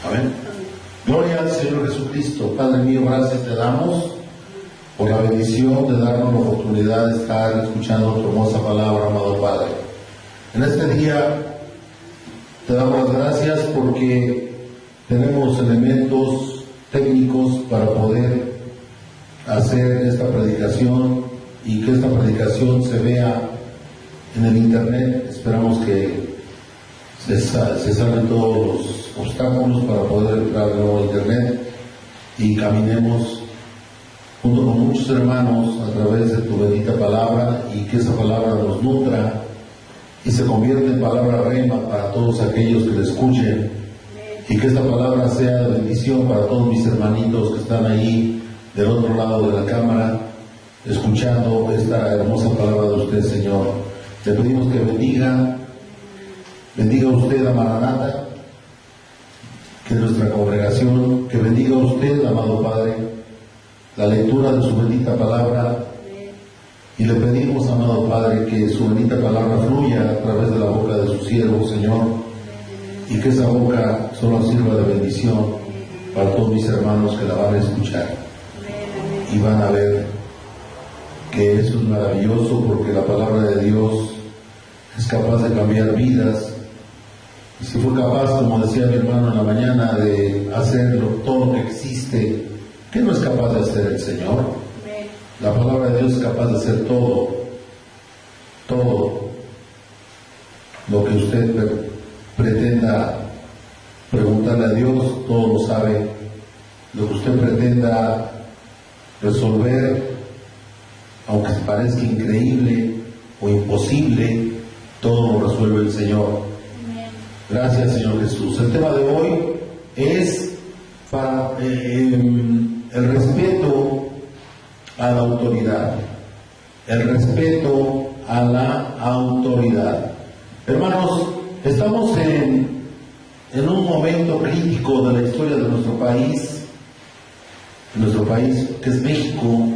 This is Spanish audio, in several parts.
Amén. Gloria al Señor Jesucristo. Padre mío, gracias te damos por la bendición de darnos la oportunidad de estar escuchando tu hermosa palabra, amado Padre. En este día te damos las gracias porque tenemos elementos técnicos para poder hacer esta predicación y que esta predicación se vea en el internet. Esperamos que se salven todos los obstáculos para poder entrar de nuevo a internet y caminemos junto con muchos hermanos a través de tu bendita palabra, y que esa palabra nos nutra y se convierta en palabra rema para todos aquellos que la escuchen, y que esta palabra sea de bendición para todos mis hermanitos que están ahí del otro lado de la cámara escuchando esta hermosa palabra de usted, Señor. Le pedimos que bendiga usted a Maranata, que nuestra congregación, que bendiga usted, amado Padre, la lectura de su bendita palabra, y le pedimos, amado Padre, que su bendita palabra fluya a través de la boca de su siervo, Señor, y que esa boca solo sirva de bendición para todos mis hermanos que la van a escuchar y van a ver que eso es maravilloso, porque la palabra de Dios es capaz de cambiar vidas. Y si fue capaz, como decía mi hermano en la mañana, de hacer todo lo que existe, ¿qué no es capaz de hacer el Señor? La palabra de Dios es capaz de hacer todo lo que usted pretenda preguntarle a Dios, todo lo sabe. Lo que usted pretenda resolver, aunque parezca increíble o imposible, todo lo resuelve el Señor. Gracias, Señor Jesús. El tema de hoy es para el respeto a la autoridad. El respeto a la autoridad. Hermanos, estamos en un momento crítico de la historia de nuestro país que es México.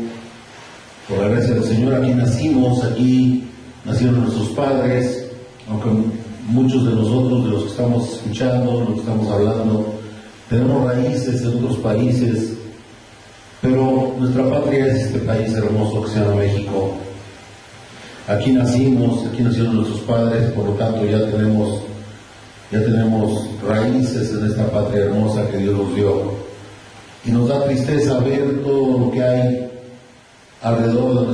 Por la gracia del Señor, aquí nacimos, aquí nacieron nuestros padres, aunque muchos de nosotros, de los que estamos escuchando, los que estamos hablando, tenemos raíces en otros países, pero nuestra patria es este país hermoso que se llama México. Aquí nacimos, aquí nacieron nuestros padres, por lo tanto ya tenemos raíces en esta patria hermosa que Dios nos dio. Y nos da tristeza ver todo lo que hay alrededor de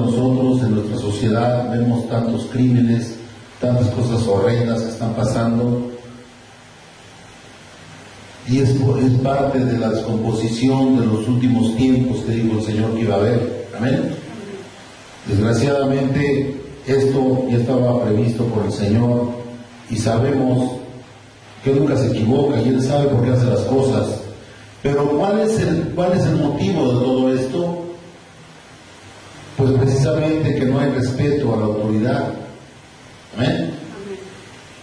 nosotros, en nuestra sociedad. Vemos tantos crímenes, tantas cosas horrendas que están pasando, y es parte de la descomposición de los últimos tiempos que dijo el Señor que iba a haber. Amén. Desgraciadamente esto ya estaba previsto por el Señor, y sabemos que Él nunca se equivoca y Él sabe por qué hace las cosas. Pero ¿cuál es el motivo de todo esto? Pues precisamente que no hay respeto a la autoridad. Amén.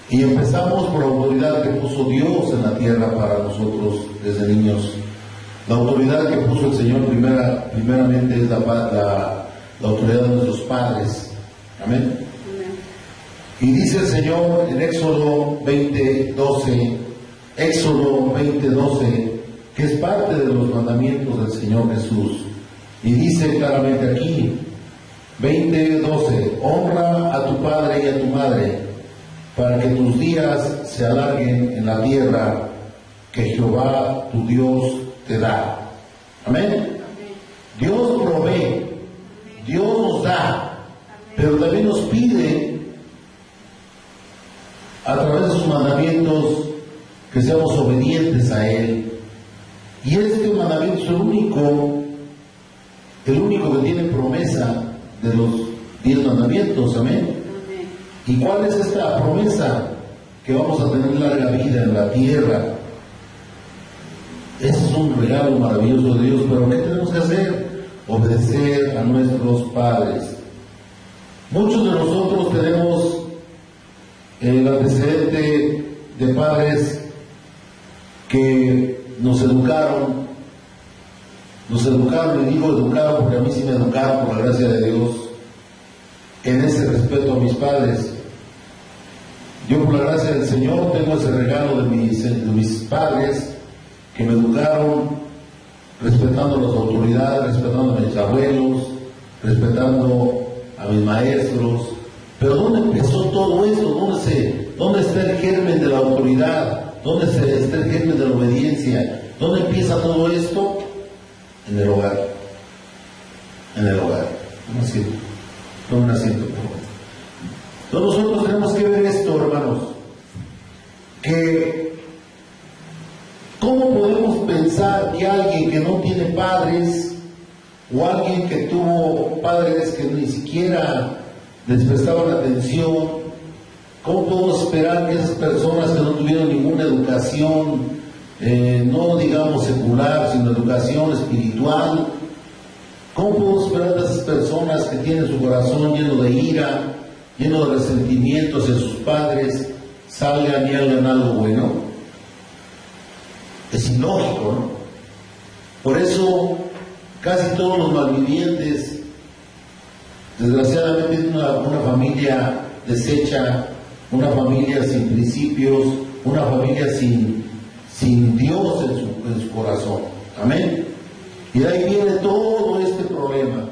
Y empezamos por la autoridad que puso Dios en la tierra para nosotros desde niños. La autoridad que puso el Señor primeramente es la autoridad de nuestros padres. Amén. Y dice el Señor en Éxodo 20:12, que es parte de los mandamientos del Señor Jesús. Y dice claramente aquí, 20:12, honra a tu padre y a tu madre, para que tus días se alarguen en la tierra que Jehová tu Dios te da. Amén. Dios provee, Dios nos da, pero también nos pide a través de sus mandamientos que seamos obedientes a Él. Y este mandamiento es el único que tiene promesa de los 10 mandamientos. Amén. ¿Y cuál es esta promesa? Que vamos a tener larga vida en la tierra. Ese es un regalo maravilloso de Dios, pero ¿qué tenemos que hacer? Obedecer a nuestros padres. Muchos de nosotros tenemos el antecedente de padres que nos educaron, y digo educaron porque a mí sí me educaron por la gracia de Dios, en ese respeto a mis padres. Yo, por la gracia del Señor, tengo ese regalo de mis padres que me educaron respetando a las autoridades, respetando a mis abuelos, respetando a mis maestros. Pero ¿dónde empezó todo esto? ¿Dónde está el germen de la autoridad? ¿Dónde está el germen de la obediencia? ¿Dónde empieza todo esto? En el hogar. En el hogar. Toma un asiento, por favor. Entonces nosotros tenemos que ver esto, hermanos, que ¿cómo podemos pensar que alguien que no tiene padres o alguien que tuvo padres que ni siquiera les prestaban atención, cómo podemos esperar que esas personas que no tuvieron ninguna educación, no digamos secular, sino educación espiritual, cómo podemos esperar de esas personas que tienen su corazón lleno de ira, lleno de resentimiento hacia sus padres, salgan y hagan algo bueno? Es ilógico, ¿no? Por eso casi todos los malvivientes, desgraciadamente, tienen una familia deshecha, una familia sin principios, una familia sin Dios en su corazón. Amén. Y de ahí viene todo este problema.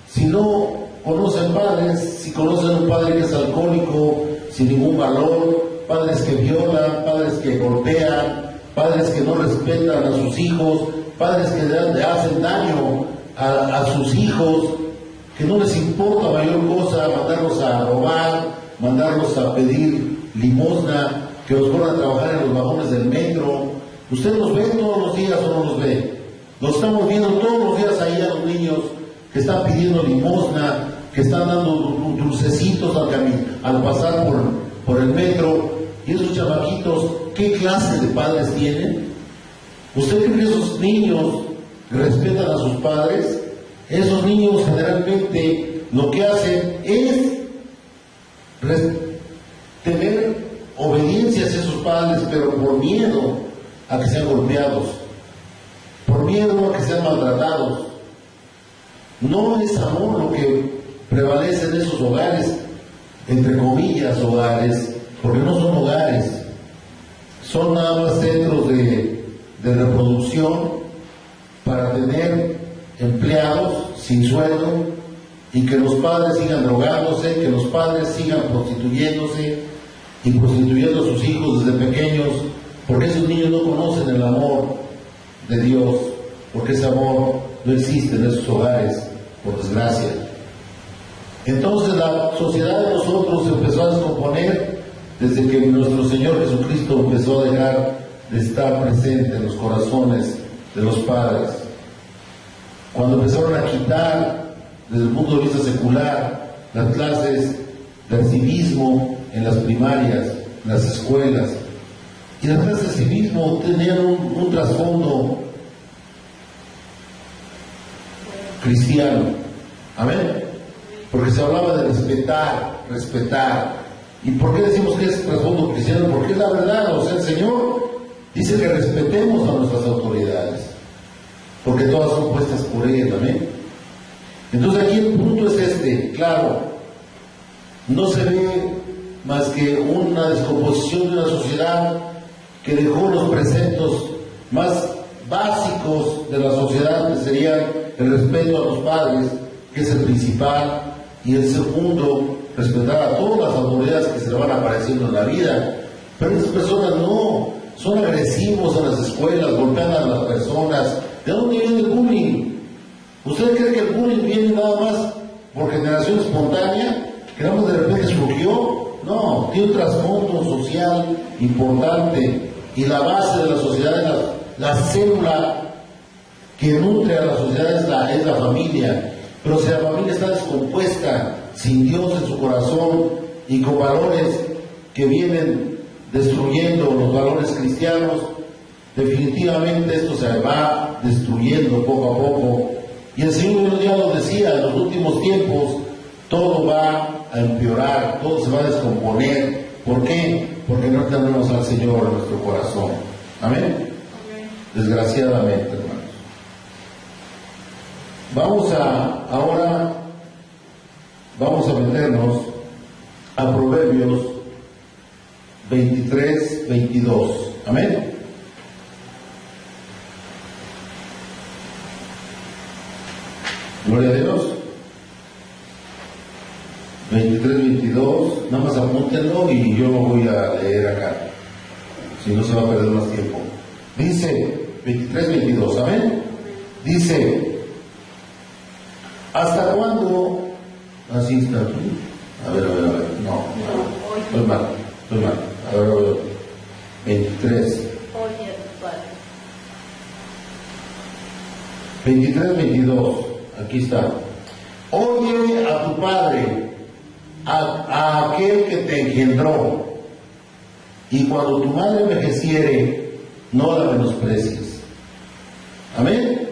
Si no conocen padres, si conocen un padre que es alcohólico, sin ningún valor, padres que violan, padres que golpean, padres que no respetan a sus hijos, padres que le hacen daño a sus hijos, que no les importa mayor cosa mandarlos a robar, mandarlos a pedir limosna, que los pongan a trabajar en los vagones del metro. ¿Usted los ve todos los días o no los ve? Los estamos viendo todos los días ahí a los niños que están pidiendo limosna, que están dando dulcecitos al pasar por el metro. Y esos chamaquitos, ¿qué clase de padres tienen? ¿Usted cree que esos niños respetan a sus padres? Esos niños generalmente lo que hacen es tener obediencia hacia sus padres, pero por miedo a que sean golpeados, por miedo a que sean maltratados. No es amor lo que prevalece en esos hogares, entre comillas hogares, porque no son hogares, son nada más centros de reproducción para tener empleados sin sueldo y que los padres sigan drogándose, que los padres sigan prostituyéndose y prostituyendo a sus hijos desde pequeños, porque esos niños no conocen el amor de Dios, porque ese amor no existe en esos hogares, por desgracia. Entonces la sociedad de nosotros se empezó a descomponer desde que nuestro Señor Jesucristo empezó a dejar de estar presente en los corazones de los padres. Cuando empezaron a quitar, desde el punto de vista secular, las clases de civismo en las primarias, en las escuelas. Y las clases de civismo tenían un trasfondo cristiano. Amén. Porque se hablaba de respetar. ¿Y por qué decimos que es trasfondo cristiano? Porque es la verdad. O sea, el Señor dice que respetemos a nuestras autoridades, porque todas son puestas por Él. Amén. Entonces aquí el punto es este, claro, no se ve más que una descomposición de una sociedad que dejó los preceptos más básicos de la sociedad, que serían el respeto a los padres, que es el principal, y el segundo, respetar a todas las autoridades que se le van apareciendo en la vida. Pero esas personas no, son agresivos en las escuelas, golpean a las personas. ¿De dónde viene el bullying? ¿Usted cree que el bullying viene nada más por generación espontánea? ¿Que nada más de repente surgió? No, tiene un trasfondo social importante, y la base de la sociedad, la célula que nutre a la sociedad es la familia. Pero si la familia está descompuesta, sin Dios en su corazón y con valores que vienen destruyendo los valores cristianos, definitivamente esto se va destruyendo poco a poco. Y el Señor ya lo decía, en los últimos tiempos todo va a empeorar, todo se va a descomponer. ¿Por qué? Porque no tenemos al Señor en nuestro corazón. Amén. Desgraciadamente, hermanos. Ahora vamos a meternos a Proverbios 23, 22. Amén. Gloria a Dios. 23, 22. Nada más apúntenlo y yo lo voy a leer acá. Si no se va a perder más tiempo. Dice 23, 22. Amén. Dice: ¿hasta cuándo? Así está aquí. A ver. No. Estoy mal. A ver. 23. 23, 22. Aquí está. Oye a tu padre, a aquel que te engendró, y cuando tu madre envejeciere, no la menosprecies. Amén.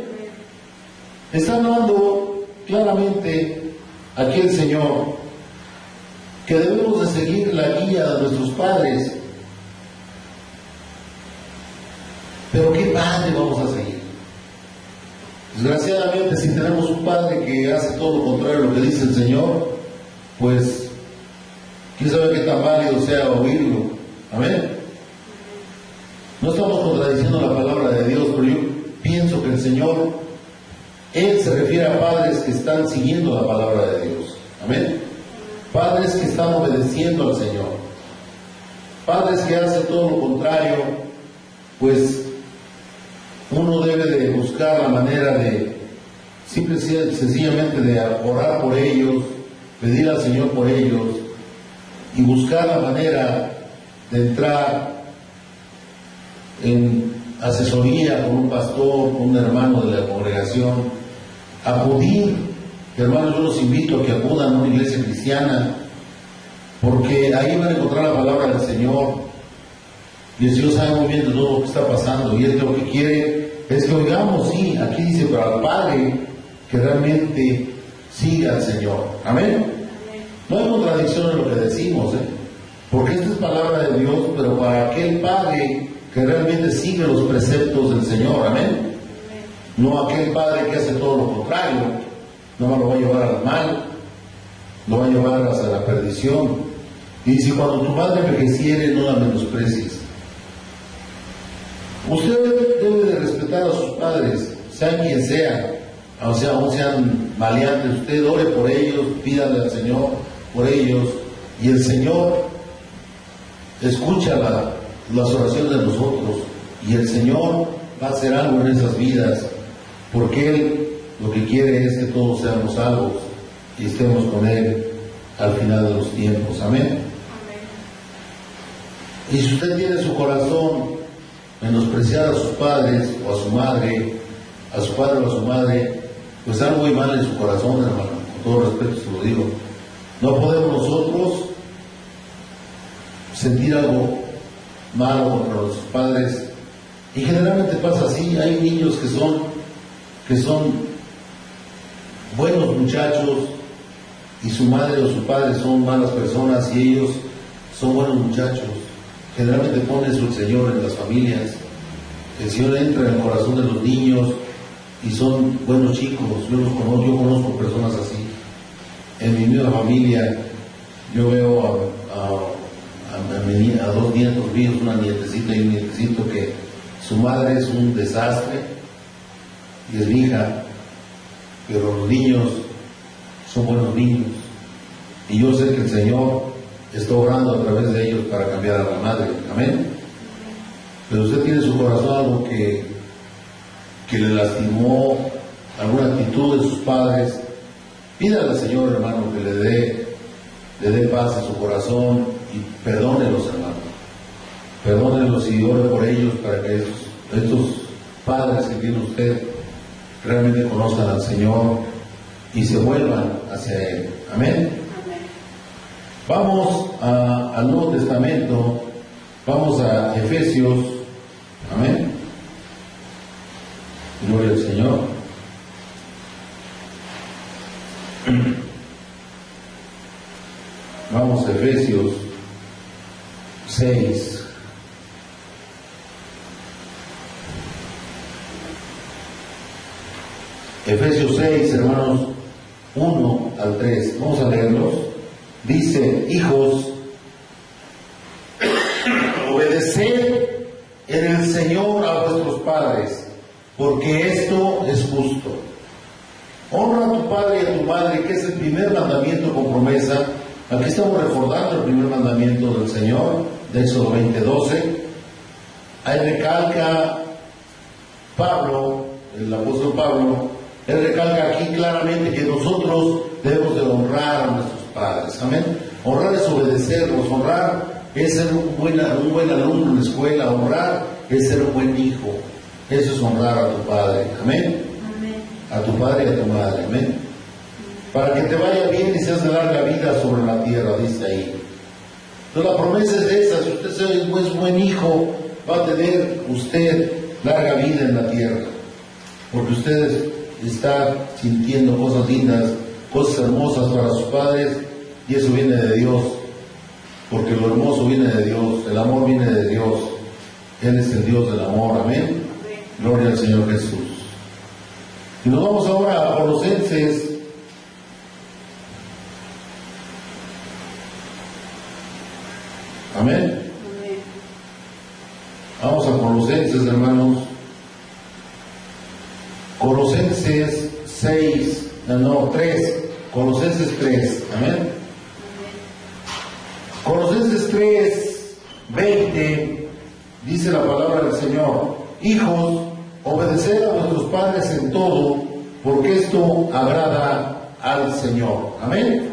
Está hablando claramente aquí el Señor que debemos de seguir la guía de nuestros padres. Pero ¿qué padre vamos a seguir? Desgraciadamente, si tenemos un padre que hace todo lo contrario a lo que dice el Señor, pues quién sabe qué tan válido sea oírlo. Amén. No estamos contradiciendo la palabra de Dios, pero yo pienso que el Señor, Él se refiere a padres que están siguiendo la palabra de Dios. Amén. Padres que están obedeciendo al Señor. Padres que hacen todo lo contrario, pues uno debe de buscar la manera de, sencillamente de orar por ellos, pedir al Señor por ellos y buscar la manera de entrar en asesoría con un pastor, con un hermano de la congregación, acudir. Hermanos, yo los invito a que acudan a una iglesia cristiana, porque ahí van a encontrar la palabra del Señor, y el Señor sabe muy bien de todo lo que está pasando, y Él lo que quiere es que oigamos, sí, aquí dice, pero al Padre que realmente siga al Señor. Amén. No hay contradicción en lo que decimos, porque esta es palabra de Dios, pero para aquel Padre que realmente sigue los preceptos del Señor. Amén. No aquel padre que hace todo lo contrario, no lo va a llevar al mal, lo va a llevar hacia la perdición. Y dice: cuando tu madre envejeciere, no la menosprecies. Usted debe de respetar a sus padres, sean quien sean, o sea, aún sean maleantes. Usted ore por ellos, pídale al Señor por ellos, y el Señor escucha las oraciones de nosotros, y el Señor va a hacer algo en esas vidas, porque Él lo que quiere es que todos seamos salvos y estemos con Él al final de los tiempos. Amén. Amén. Y si usted tiene en su corazón menospreciar a sus padres o a su madre, a su padre o a su madre, pues algo muy mal en su corazón, hermano, con todo respeto se lo digo. No podemos nosotros sentir algo malo contra nuestros padres, y generalmente pasa así. Hay niños que son buenos muchachos y su madre o su padre son malas personas, y ellos son buenos muchachos. Generalmente pone eso el Señor en las familias. El Señor entra en el corazón de los niños y son buenos chicos. Yo conozco personas así. En mi misma familia yo veo a dos nietos míos, una nietecita y un nietecito, que su madre es un desastre y es mi hija, pero los niños son buenos niños, y yo sé que el Señor está obrando a través de ellos para cambiar a la madre. Amén. Pero usted tiene en su corazón algo que le lastimó, alguna actitud de sus padres, pídale al Señor, hermano, que le dé paz a su corazón, y perdónelos, hermano. Perdónelos y ore por ellos, para que estos padres que tiene usted realmente conozcan al Señor y se vuelvan hacia Él. Amén. Vamos al Nuevo Testamento, vamos a Efesios. Amén. Gloria al Señor. Vamos a Efesios 6. Efesios 6, hermanos, 1 al 3. Vamos a leerlos. Dice: hijos, padres, porque esto es justo. Honra a tu padre y a tu madre, que es el primer mandamiento con promesa. Aquí estamos recordando el primer mandamiento del Señor, de Éxodo 20:12. Ahí recalca Pablo, el apóstol Pablo, él recalca aquí claramente que nosotros debemos de honrar a nuestros padres. Amén. Honrar es obedecerlos, honrar es ser un buen alumno en la escuela, honrar es ser un buen hijo. Eso es honrar a tu padre. Amén. A tu padre y a tu madre. Amén. Para que te vaya bien y seas de larga vida sobre la tierra, dice ahí. Entonces la promesa es esa: si usted es buen hijo, va a tener usted larga vida en la tierra, porque usted está sintiendo cosas lindas, cosas hermosas para sus padres, y eso viene de Dios, porque lo hermoso viene de Dios, el amor viene de Dios. Él es el Dios del amor. Amén. Gloria al Señor Jesús. Y nos vamos ahora a Colosenses. Amén. Vamos a Colosenses, hermanos. Colosenses 3. Colosenses 3. Amén. Colosenses 3:20 dice la palabra del Señor: hijos, obedeced a vuestros padres en todo, porque esto agrada al Señor. Amén.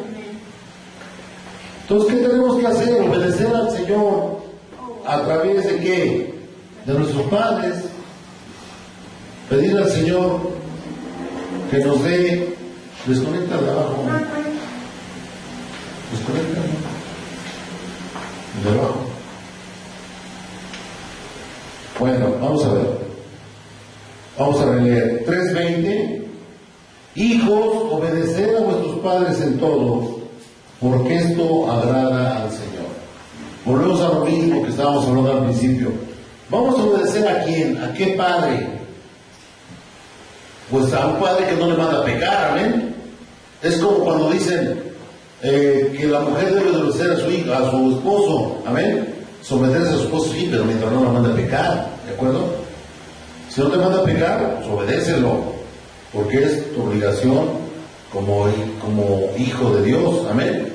Entonces, ¿qué tenemos que hacer? Obedecer al Señor. ¿A través de qué? De nuestros padres. Pedir al Señor que nos dé. Desconecta de abajo. Desconecta de abajo. Bueno, vamos a ver. Vamos a releer 3:20. Hijos, obedeced a vuestros padres en todo, porque esto agrada al Señor. Volvemos a lo mismo que estábamos hablando al principio. ¿Vamos a obedecer a quién? ¿A qué padre? Pues a un padre que no le manda a pecar. Amén. Es como cuando dicen que la mujer debe obedecer a su hijo, a su esposo. Amén. Someterse a su esposo, sí, pero mientras no la manda a pecar. ¿De acuerdo? Si no te manda a pecar, pues obedécelo, porque es tu obligación como hijo de Dios. Amén.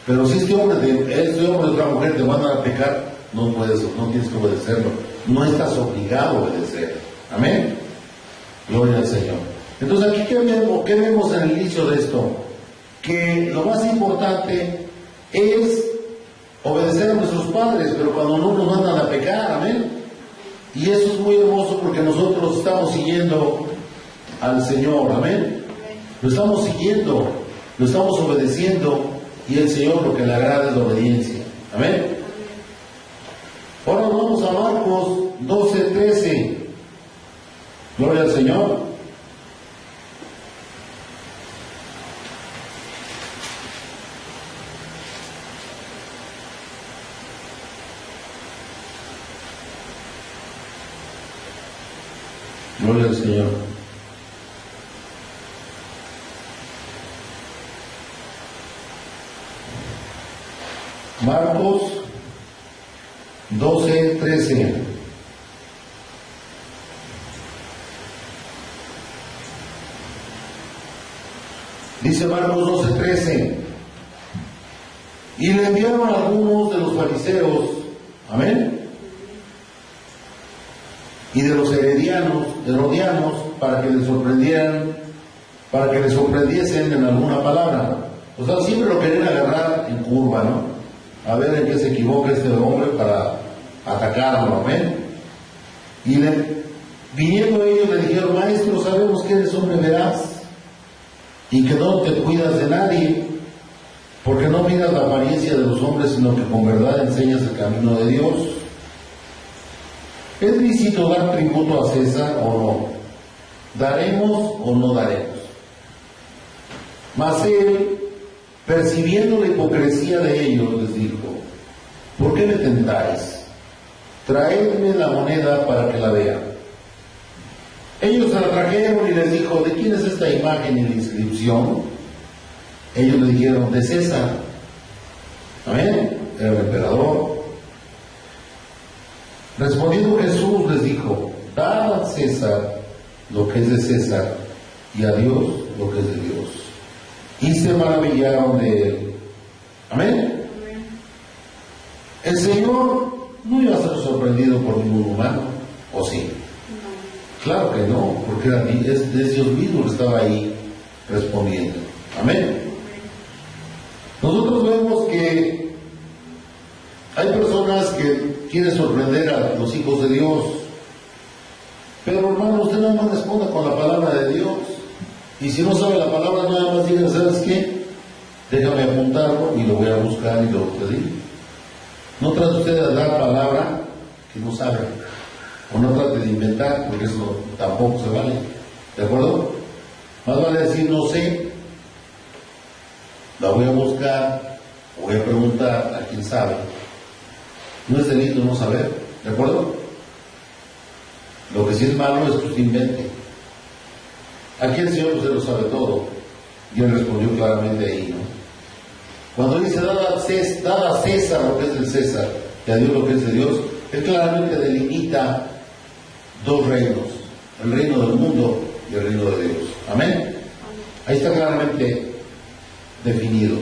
Pero si este hombre de otra mujer te manda a pecar, no tienes que obedecerlo. No estás obligado a obedecer. Amén. Gloria al Señor. Entonces aquí, ¿qué vemos en el inicio de esto? Que lo más importante es obedecer a nuestros padres, pero cuando no nos mandan a pecar. Amén. Y eso es muy hermoso, porque nosotros estamos siguiendo al Señor. Amén. Lo estamos siguiendo, lo estamos obedeciendo, y el Señor lo que le agrada es la obediencia. Amén. Ahora vamos a Marcos 12:13. Gloria al Señor. Gloria al Señor. Marcos 12:13. Dice Marcos 12:13: y le enviaron a algunos de los fariseos, amén, y de los herodianos, para que les sorprendiesen en alguna palabra. O sea, siempre lo querían agarrar en curva, ¿no? A ver en qué se equivoca este hombre para atacarlo. Amén. Y viniendo ellos le dijeron: maestro, sabemos que eres hombre veraz y que no te cuidas de nadie, porque no miras la apariencia de los hombres, sino que con verdad enseñas el camino de Dios. ¿Es lícito dar tributo a César o no? ¿Daremos o no daremos? Mas él, percibiendo la hipocresía de ellos, les dijo: ¿por qué me tentáis? Traedme la moneda para que la vean. Ellos se la trajeron y les dijo: ¿de quién es esta imagen y la inscripción? Ellos le dijeron: de César. Amén. Era el emperador. Respondiendo Jesús les dijo: dad César lo que es de César y a Dios lo que es de Dios. Y se maravillaron de él. Amén. El Señor no iba a ser sorprendido por ningún humano, ¿o sí? No. Claro que no, porque es Dios mismo que estaba ahí respondiendo. Amén. Nosotros vemos que hay personas que quieren sorprender a los hijos de Dios, pero hermano, usted nada más responda con la palabra de Dios. Y si no sabe la palabra, nada más diga, ¿sabes qué? Déjame apuntarlo y lo voy a buscar y lo te digo. No trate usted de dar palabra que no sabe, o no trate de inventar, porque eso tampoco se vale. ¿De acuerdo? Más vale decir, no sé, la voy a buscar, o voy a preguntar a quien sabe. No es delito no saber, ¿de acuerdo? Lo que sí es malo es que usted invente. Aquí el Señor usted lo sabe todo, y él respondió claramente ahí, ¿no? Cuando dice, dada a César lo que es del César, y a Dios lo que es de Dios, él claramente delimita dos reinos, el reino del mundo y el reino de Dios. Amén. Ahí está claramente definido.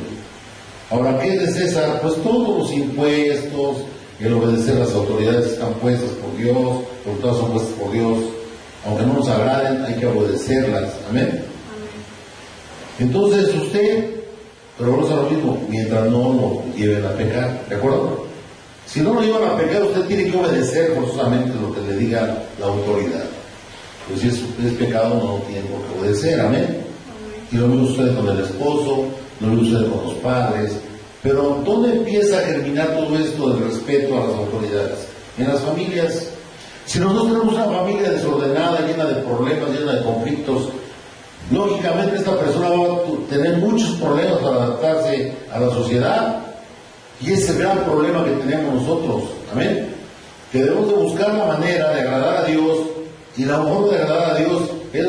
Ahora, ¿qué es de César? Pues todos los impuestos, el obedecer a las autoridades que están puestas por Dios, porque todas son puestas por Dios, aunque no nos agraden, hay que obedecerlas. Amén. Entonces usted, pero vamos a lo mismo, mientras no lo lleven a pecar, ¿de acuerdo? Si no lo llevan a pecar, usted tiene que obedecer forzosamente lo que le diga la autoridad. Pues si es pecado, no tiene por qué obedecer. Amén. Y lo mismo sucede con el esposo, lo mismo sucede con los padres. Pero ¿dónde empieza a germinar todo esto del respeto a las autoridades? En las familias. Si nosotros tenemos una familia desordenada, llena de problemas, llena de conflictos, lógicamente esta persona va a tener muchos problemas para adaptarse a la sociedad. Y ese es el gran problema que tenemos nosotros. Amén. Que debemos de buscar la manera de agradar a Dios, y la forma de agradar a Dios es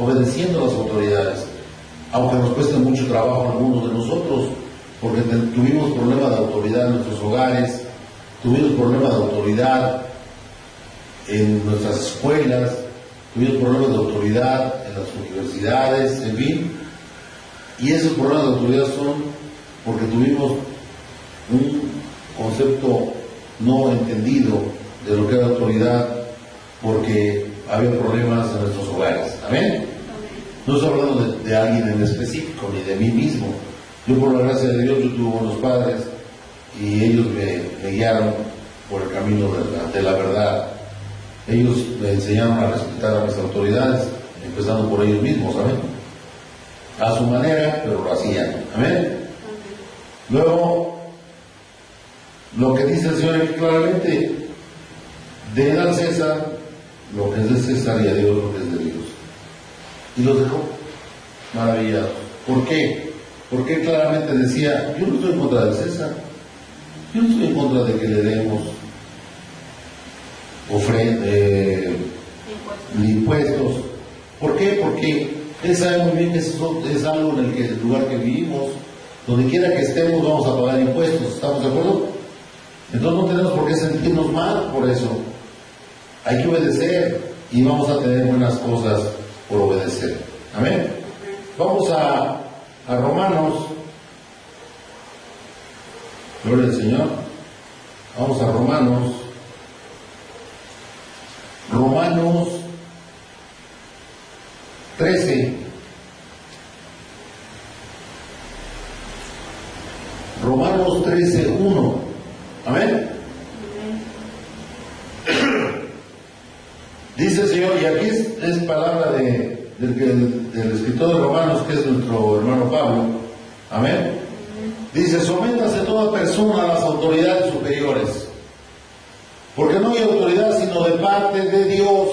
obedeciendo a las autoridades. Aunque nos cueste mucho trabajo a algunos de nosotros, porque tuvimos problemas de autoridad en nuestros hogares, tuvimos problemas de autoridad en nuestras escuelas, tuvimos problemas de autoridad en las universidades, en fin. Y esos problemas de autoridad son porque tuvimos un concepto no entendido de lo que era autoridad, porque había problemas en nuestros hogares. Amén. No estoy hablando de alguien en específico, ni de mí mismo. Yo, por la gracia de Dios, yo tuve buenos padres y ellos me guiaron por el camino de la verdad. Ellos me enseñaron a respetar a mis autoridades, empezando por ellos mismos. Amén. A su manera, pero lo hacían. Amén. Luego, lo que dice el Señor aquí claramente, den al César lo que es de César y a Dios lo que es de Dios. Y los dejó maravillados. ¿Por qué? Porque claramente decía, yo no estoy en contra del César, yo no estoy en contra de que le demos impuestos. ¿Por qué? Porque él sabe muy bien que eso es algo en el lugar que vivimos, donde quiera que estemos vamos a pagar impuestos. ¿Estamos de acuerdo? Entonces no tenemos por qué sentirnos mal por eso. Hay que obedecer y vamos a tener buenas cosas por obedecer. Amén. Vamos a Romanos. Gloria al Señor. Vamos a Romanos 13. Romanos 13:1. Amén. Dice el Señor, y aquí es palabra del escritor de Romanos, que es nuestro hermano Pablo. Amén. Dice, sométase toda persona a las autoridades superiores, porque no hay autoridad sino de parte de Dios.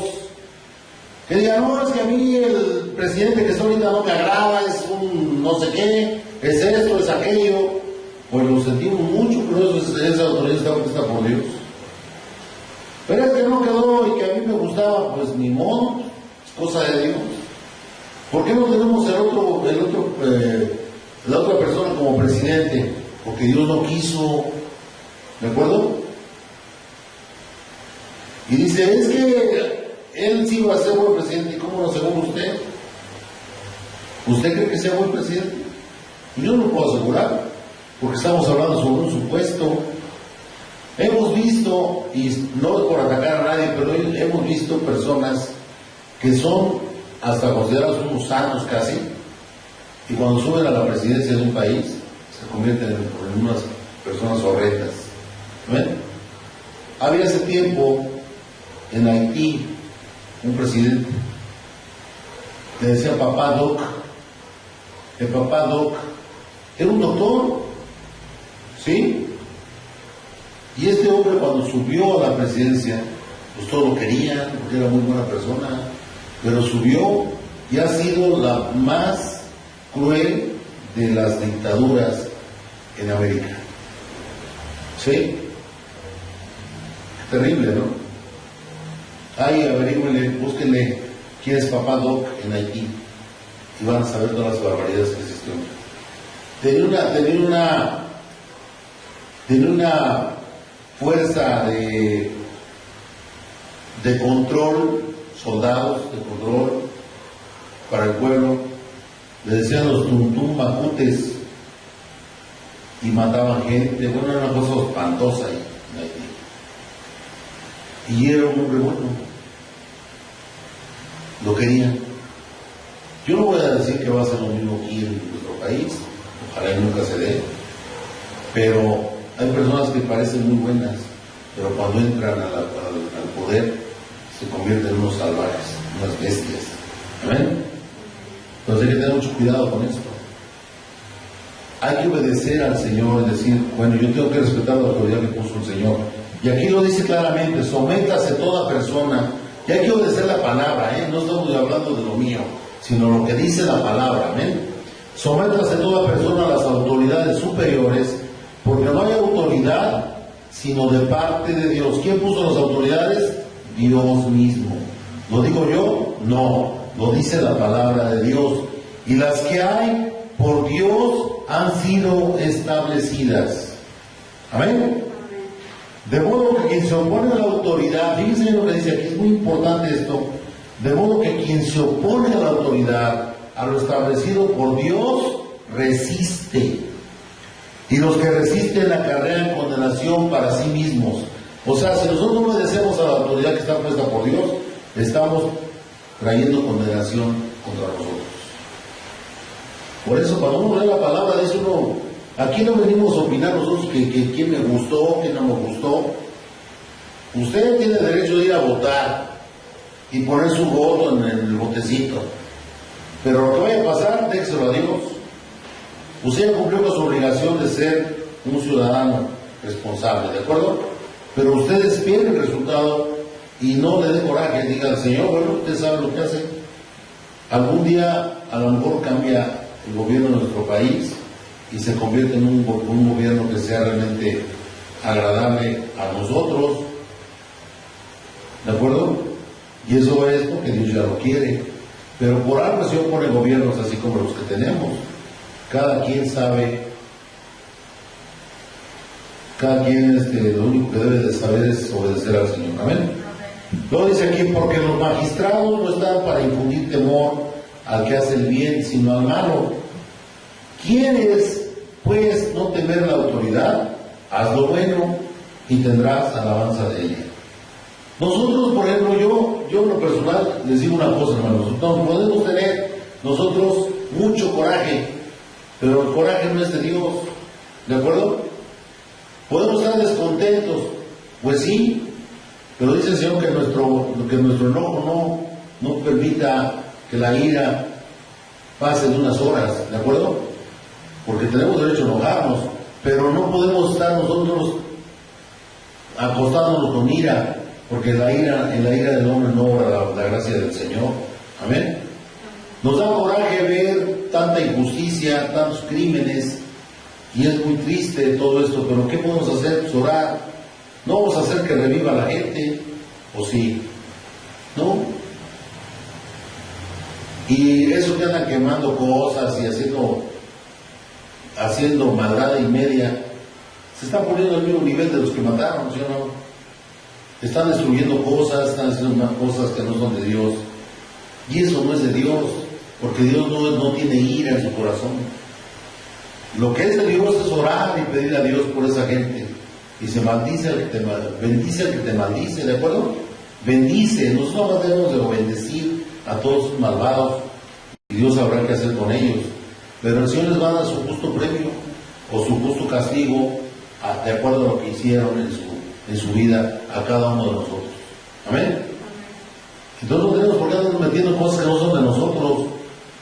Que diga, no, es que a mí el presidente que está ahorita no me agrada, es un no sé qué, es esto, es aquello. Pues lo sentimos mucho, pero esa autoridad está puesta por Dios. Pero es que no quedó y que a mí me gustaba, pues ni modo, es cosa de Dios. ¿Por qué no tenemos la otra persona como presidente? Porque Dios no quiso, ¿de acuerdo? Y dice, es que él sí va a ser buen presidente. ¿Y cómo lo asegura usted? ¿Usted cree que sea buen presidente? Yo no lo puedo asegurar, porque estamos hablando sobre un supuesto. Hemos visto, y no es por atacar a nadie, pero hemos visto personas que son hasta considerados unos santos casi, y cuando suben a la presidencia de un país, se convierten en unas personas horrendas. ¿Ven? Había hace tiempo en Haití un presidente, le decía Papá Doc. El Papá Doc era un doctor, ¿sí? Y este hombre, cuando subió a la presidencia, pues todos lo querían, porque era muy buena persona, pero subió y ha sido la más cruel de las dictaduras en América. ¿Sí? Terrible, ¿no? Ahí, averígüenle, búsquenle quién es Papá Doc en Haití y van a saber todas las barbaridades que existieron. Tenía una fuerza de control, soldados de control para el pueblo. Le decían los tuntum macutes y mataban gente. Bueno, era una cosa espantosa ahí en Haití. Y era un hombre bueno, lo querían. Yo no voy a decir que va a ser lo mismo aquí en nuestro país, ojalá y nunca se dé, pero hay personas que parecen muy buenas, pero cuando entran al poder se convierten en unos salvajes, unas bestias. ¿Amén? Entonces hay que tener mucho cuidado con esto. Hay que obedecer al Señor y decir, bueno, yo tengo que respetar la autoridad que puso el Señor. Y aquí lo dice claramente, sométase toda persona. Y hay que obedecer la palabra, no estamos hablando de lo mío, sino lo que dice la palabra. Amén. Sométase toda persona a las autoridades superiores, porque no hay autoridad sino de parte de Dios. ¿Quién puso las autoridades? Dios mismo. ¿Lo digo yo? No, lo dice la palabra de Dios. Y las que hay por Dios han sido establecidas. Amén. De modo que quien se opone a la autoridad, fíjense lo que dice aquí, es muy importante esto. De modo que quien se opone a la autoridad, a lo establecido por Dios, resiste. Y los que resisten acarrean condenación para sí mismos. O sea, si nosotros no obedecemos a la autoridad que está puesta por Dios, estamos trayendo condenación contra nosotros. Por eso cuando uno lee la palabra, dice uno, aquí no venimos a opinar nosotros que quién me gustó, quién no me gustó. Usted tiene derecho de ir a votar y poner su voto en el botecito. Pero lo que vaya a pasar, déjelo a Dios. Usted ya cumplió con su obligación de ser un ciudadano responsable, ¿de acuerdo? Pero usted espere el resultado y no le dé coraje, diga al Señor, bueno, usted sabe lo que hace. Algún día a lo mejor cambia el gobierno de nuestro país y se convierte en un gobierno que sea realmente agradable a nosotros, ¿de acuerdo? Y eso es porque Dios ya lo quiere, pero por algo se opone gobiernos así como los que tenemos. Cada quien sabe, cada quien lo único que debe de saber es obedecer al Señor. Amén. Luego dice aquí, porque los magistrados no están para infundir temor al que hace el bien, sino al malo. ¿Quieres, pues, no temer la autoridad? Haz lo bueno y tendrás alabanza de ella. Nosotros, por ejemplo, yo en lo personal les digo una cosa, hermanos, podemos tener nosotros mucho coraje, pero el coraje no es de Dios, ¿de acuerdo? Podemos estar descontentos, pues sí, pero dice el Señor que nuestro enojo no permita que la ira pase de unas horas, ¿de acuerdo? Porque tenemos derecho a enojarnos, pero no podemos estar nosotros acostándonos con ira, porque en la ira del hombre no obra la gracia del Señor. Amén. Nos da coraje ver tanta injusticia, tantos crímenes, y es muy triste todo esto, pero ¿qué podemos hacer? Pues orar. No vamos a hacer que reviva la gente, ¿o sí? ¿No? Y eso que andan quemando cosas y haciendo maldad y media, se está poniendo al mismo nivel de los que mataron, ¿sí o no? Están destruyendo cosas, están haciendo más cosas que no son de Dios. Y eso no es de Dios, porque Dios no tiene ira en su corazón. Lo que es de Dios es orar y pedir a Dios por esa gente. Y se maldice al que te bendice al que te maldice, ¿de acuerdo? Bendice, nosotros debemos de bendecir a todos sus malvados y Dios sabrá qué hacer con ellos. Pero el Señor les va a dar su justo premio o su justo castigo de acuerdo a lo que hicieron en su vida a cada uno de nosotros. Amén. Entonces no tenemos por qué andarnos metiendo en cosas que no son de nosotros.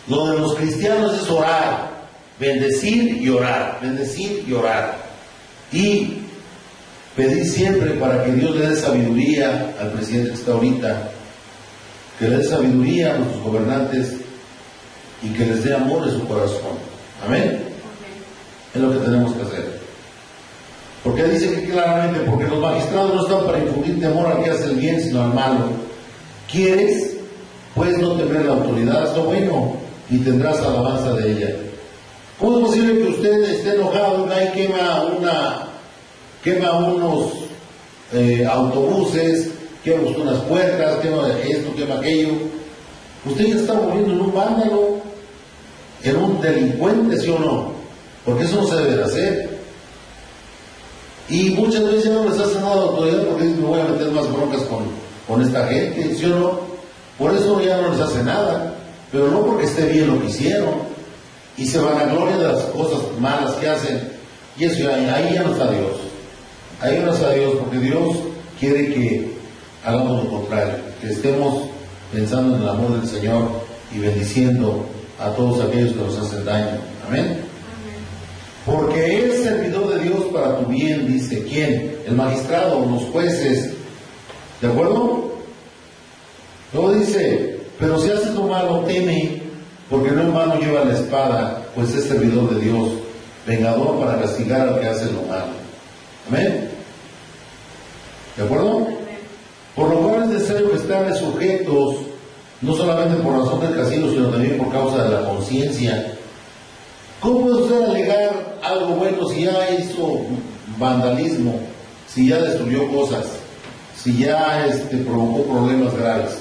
Lo de los cristianos es orar, bendecir y orar, bendecir y orar. Y pedir siempre para que Dios le dé sabiduría al presidente que está ahorita, que le dé sabiduría a nuestros gobernantes y que les dé amor en su corazón. Amén. Es lo que tenemos que hacer. Porque dice que claramente, porque los magistrados no están para infundir temor al que hace el bien, sino al malo. ¿Quieres? Puedes no temer la autoridad, es lo bueno, y tendrás alabanza de ella. ¿Cómo es posible que usted esté enojado y quema unos autobuses, quema unas puertas, quema esto, quema aquello? Usted ya está volviendo en un vándalo, en un delincuente, ¿sí o no? Porque eso no se debe de hacer. Y muchas veces ya no les hace nada a la autoridad porque dicen, me voy a meter más broncas con esta gente, ¿sí o no? Por eso ya no les hace nada, pero no porque esté bien lo que hicieron. Y se van a gloria de las cosas malas que hacen. Y eso ahí ya no está Dios. Ahí no está Dios, porque Dios quiere que hagamos lo contrario, que estemos pensando en el amor del Señor y bendiciendo a todos aquellos que nos hacen daño. Amén. Porque es servidor de Dios para tu bien, dice. ¿Quién? El magistrado, los jueces. ¿De acuerdo? Luego dice, pero si haces lo malo, teme, porque no en vano lleva la espada, pues es servidor de Dios, vengador para castigar al que hace lo malo. Amén. ¿De acuerdo? Por lo cual es necesario que estén sujetos, no solamente por razón del castigo, sino también por causa de la conciencia. ¿Cómo puede usted alegar algo bueno si ya hizo vandalismo, si ya destruyó cosas, si ya provocó problemas graves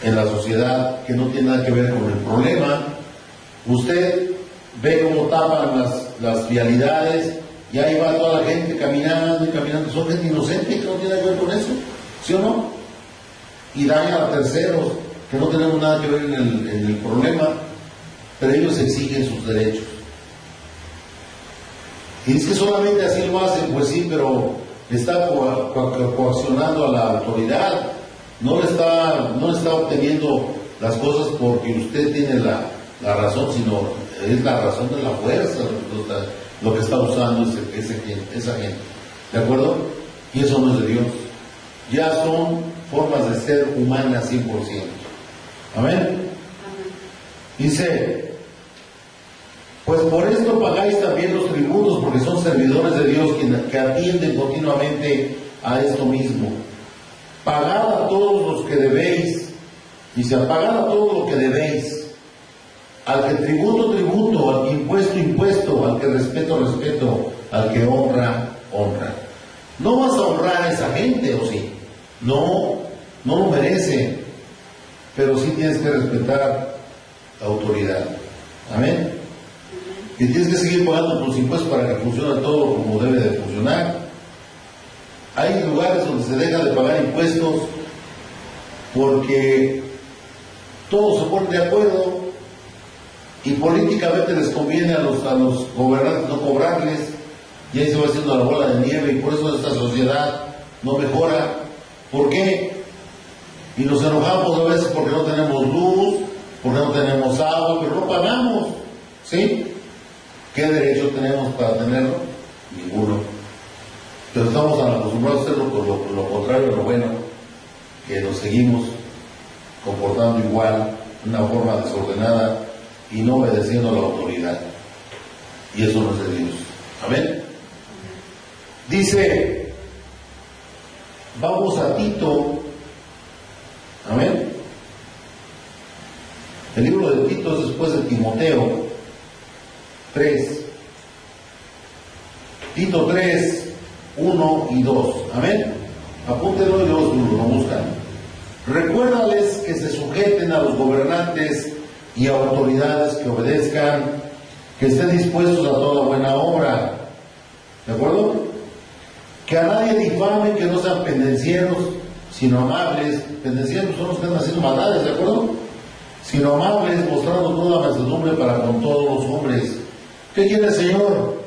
en la sociedad que no tiene nada que ver con el problema? Usted ve cómo tapan las vialidades y ahí va toda la gente caminando y caminando. Son gente inocente que no tiene nada que ver con eso, ¿sí o no? Y dañan a terceros que no tenemos nada que ver en el problema, pero ellos exigen sus derechos. Y es que solamente así lo hacen, pues sí, pero está coaccionando a la autoridad. No le está obteniendo las cosas porque usted tiene la razón, sino es la razón de la fuerza lo que está usando esa gente. ¿De acuerdo? Y eso no es de Dios. Ya son formas de ser humanas 100%. Amén. Dice, pues por esto pagáis también los tributos, porque son servidores de Dios que atienden continuamente a esto mismo. Pagad a todos los que debéis, dice, pagad a todo lo que debéis. Al que tributo, tributo, al que impuesto, impuesto, al que respeto, respeto, al que honra, honra. No vas a honrar a esa gente, ¿o sí? No lo merece, pero sí tienes que respetar la autoridad. Amén. Y tienes que seguir pagando tus impuestos para que funcione todo como debe de funcionar. Hay lugares donde se deja de pagar impuestos porque todos se ponen de acuerdo y políticamente les conviene a los gobernantes no cobrarles, y ahí se va haciendo la bola de nieve, y por eso esta sociedad no mejora. ¿Por qué? Y nos enojamos a veces porque no tenemos luz, porque no tenemos agua, pero no pagamos, ¿sí? ¿Qué derecho tenemos para tenerlo? Ninguno. Pero estamos acostumbrados a hacerlo por lo contrario de lo bueno, que nos seguimos comportando igual, de una forma desordenada y no obedeciendo a la autoridad. Y eso no es de Dios. Amén. Dice, vamos a Tito. Amén. El libro de Tito es después de Timoteo 3. Tito 3, 1 y 2. Amén. Apúntenlo y luego lo buscan. Recuérdales que se sujeten a los gobernantes y autoridades, que obedezcan, que estén dispuestos a toda buena obra. ¿De acuerdo? Que a nadie difame, que no sean pendencieros, sino amables. Pendencieros son los que están haciendo maldades, ¿de acuerdo? Sino amables, mostrando toda mansedumbre para con todos los hombres. ¿Qué quiere el Señor?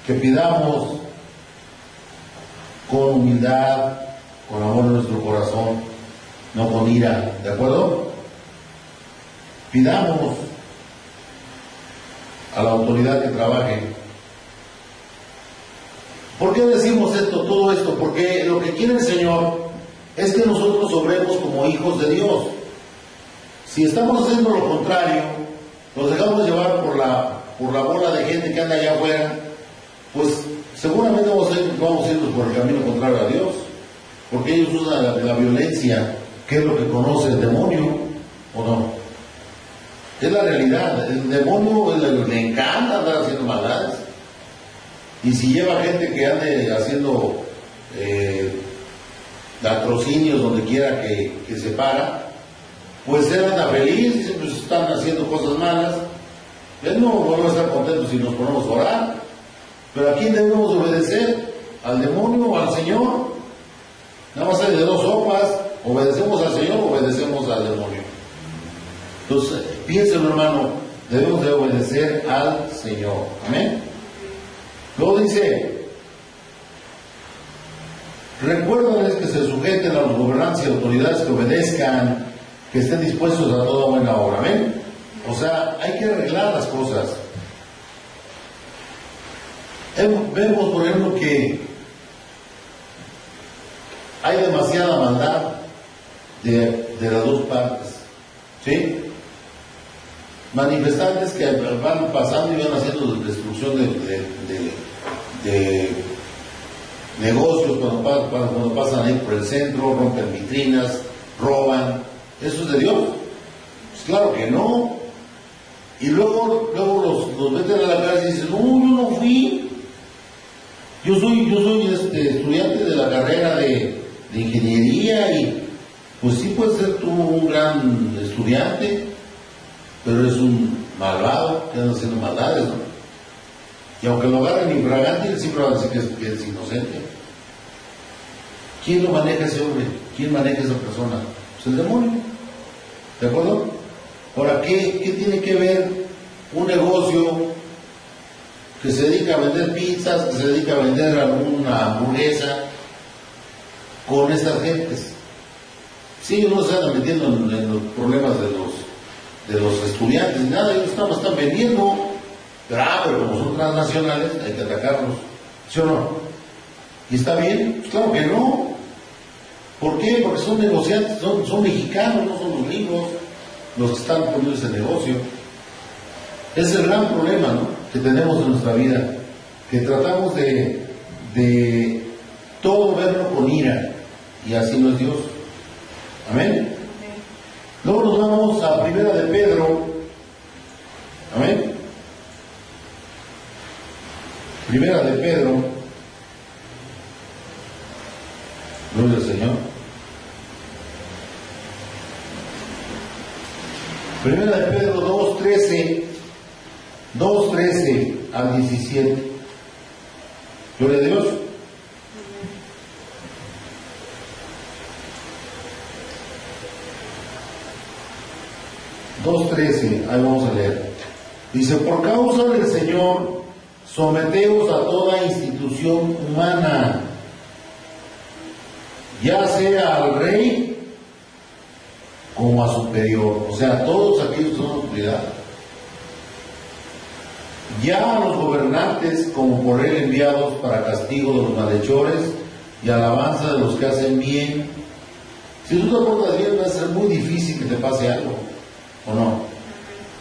Que pidamos con humildad, con amor en nuestro corazón, no con ira, ¿de acuerdo? Pidamos a la autoridad que trabaje. ¿Por qué decimos esto, todo esto? Porque lo que quiere el Señor es que nosotros obremos como hijos de Dios. Si estamos haciendo lo contrario, nos dejamos llevar por la bola de gente que anda allá afuera, pues seguramente vamos a irnos por el camino contrario a Dios, porque ellos usan la violencia, que es lo que conoce el demonio, ¿o no? Es la realidad. El demonio le encanta andar haciendo maldades, y si lleva gente que ande haciendo latrocinios donde quiera que se para, pues él anda feliz, dice, pues están haciendo cosas malas. Él no va a estar contento si nos ponemos a orar. Pero ¿a quién debemos obedecer? ¿Al demonio o al Señor? Nada más hay de dos sopas: obedecemos al Señor o obedecemos al demonio. Entonces, piénselo, hermano, debemos de obedecer al Señor. Amén. Luego dice: recuérdales que se sujeten a los gobernantes y autoridades, que obedezcan, que estén dispuestos a toda buena obra. Amén. O sea, hay que arreglar las cosas. Vemos, por ejemplo, que hay demasiada maldad de las dos partes, ¿sí? Manifestantes que van pasando y van haciendo destrucción de negocios cuando pasan ahí por el centro, rompen vitrinas, roban. ¿Eso es de Dios? Pues claro que no. Y luego los meten a la cárcel y dicen: no, yo no fui. Yo soy estudiante de la carrera de ingeniería, y pues sí puedes ser tú un gran estudiante, pero eres un malvado que anda haciendo maldades, ¿no? Y aunque lo agarren infragante, él siempre va a decir que es inocente. ¿Quién lo maneja ese hombre? ¿Quién maneja esa persona? Pues el demonio. ¿De acuerdo? Ahora, ¿qué tiene que ver un negocio que se dedica a vender pizzas, que se dedica a vender alguna hamburguesa, con estas gentes? Sí, ellos no se andan metiendo en los problemas de los estudiantes, ni nada, ellos están vendiendo, pero como son transnacionales, hay que atacarlos, ¿sí o no? ¿Y está bien? Pues claro que no. ¿Por qué? Porque son negociantes, son mexicanos, no son los gringos los que están poniendo ese negocio. Es el gran problema, ¿no?, que tenemos en nuestra vida, que tratamos de todo verlo con ira, y así no es Dios. Amén. Luego nos vamos a Primera de Pedro. Amén. Primera de Pedro. Gloria al Señor. Primera de Pedro 2:13 al 17. Gloria a Dios. Ahí vamos a leer. Dice: por causa del Señor, someteos a toda institución humana, ya sea al rey como a superior, o sea, todos aquellos que son autoridad, ya a los gobernantes como por él enviados para castigo de los malhechores y alabanza de los que hacen bien. Si tú te portas bien, va a ser muy difícil que te pase algo, ¿o no?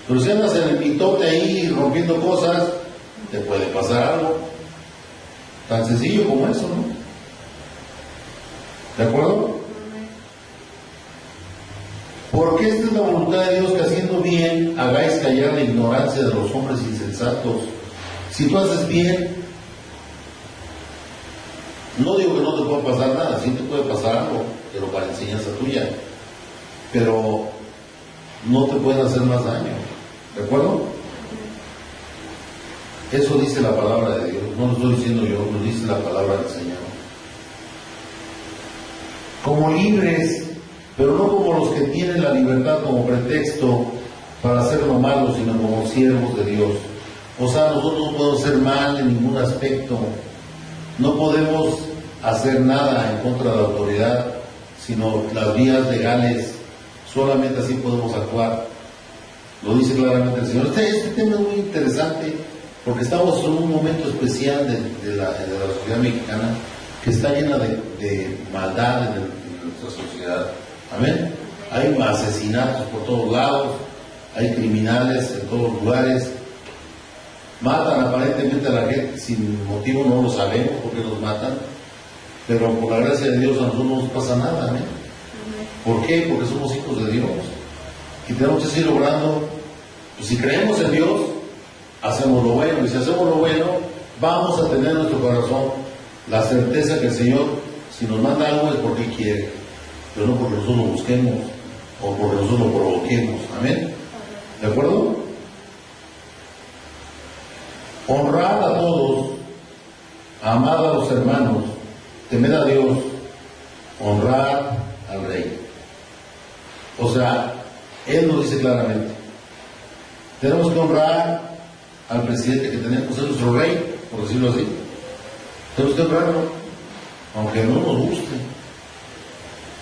Pero si andas en el mitote ahí rompiendo cosas, te puede pasar algo. Tan sencillo como eso, ¿no? ¿De acuerdo? Porque esta es la voluntad de Dios, que haciendo bien hagáis callar la ignorancia de los hombres insensatos. Si tú haces bien, No digo que no te pueda pasar nada, sí te puede pasar algo, pero para enseñanza tuya. Pero no te pueden hacer más daño. ¿De acuerdo? Eso dice la palabra de Dios, no lo estoy diciendo yo, lo dice la palabra del Señor. Como libres, pero no como los que tienen la libertad como pretexto para hacer lo malo, sino como siervos de Dios. O sea, nosotros no podemos hacer mal en ningún aspecto, no podemos hacer nada en contra de la autoridad, sino las vías legales, solamente así podemos actuar. Lo dice claramente el Señor. Este tema es muy interesante, porque estamos en un momento especial de la sociedad mexicana, que está llena de maldad en nuestra sociedad. Amén. Hay asesinatos por todos lados, hay criminales en todos los lugares, matan aparentemente a la gente sin motivo, no lo sabemos por qué los matan, pero por la gracia de Dios a nosotros no nos pasa nada. Amén. ¿Por qué? Porque somos hijos de Dios y tenemos que seguir obrando. Pues si creemos en Dios, hacemos lo bueno, y si hacemos lo bueno, vamos a tener en nuestro corazón la certeza que el Señor, si nos manda algo, es porque quiere, pero no porque nosotros lo busquemos o porque nosotros lo provoquemos. Amén. ¿De acuerdo? Honrad a todos, amad a los hermanos, temed a Dios, honrad al Rey. O sea, Él lo dice claramente. Tenemos que honrar al presidente que tenemos, es nuestro rey, por decirlo así. Tenemos que honrarlo, aunque no nos guste.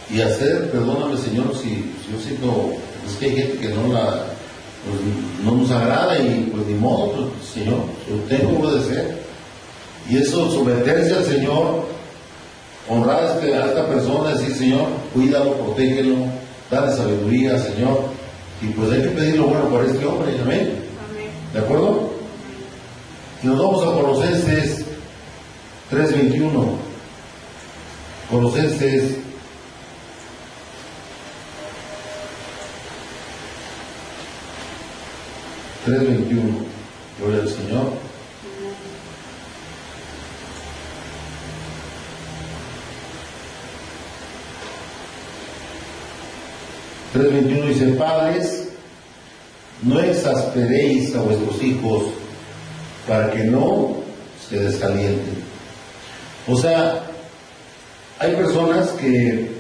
Y hacer, perdóname Señor, si yo siento, es que hay gente que pues, no nos agrada y pues ni modo, pues, Señor, yo tengo que obedecer. Y eso, someterse al Señor, honrar a esta persona, decir, Señor, cuídalo, protégelo, dale sabiduría, Señor. Y pues hay que pedir lo bueno para este hombre. Amén. ¿De acuerdo? Y nos vamos a Colosenses 3:21. Colosenses 3:21. Gloria al Señor. Dice: padres, no exasperéis a vuestros hijos para que no se descalienten. O sea, hay personas que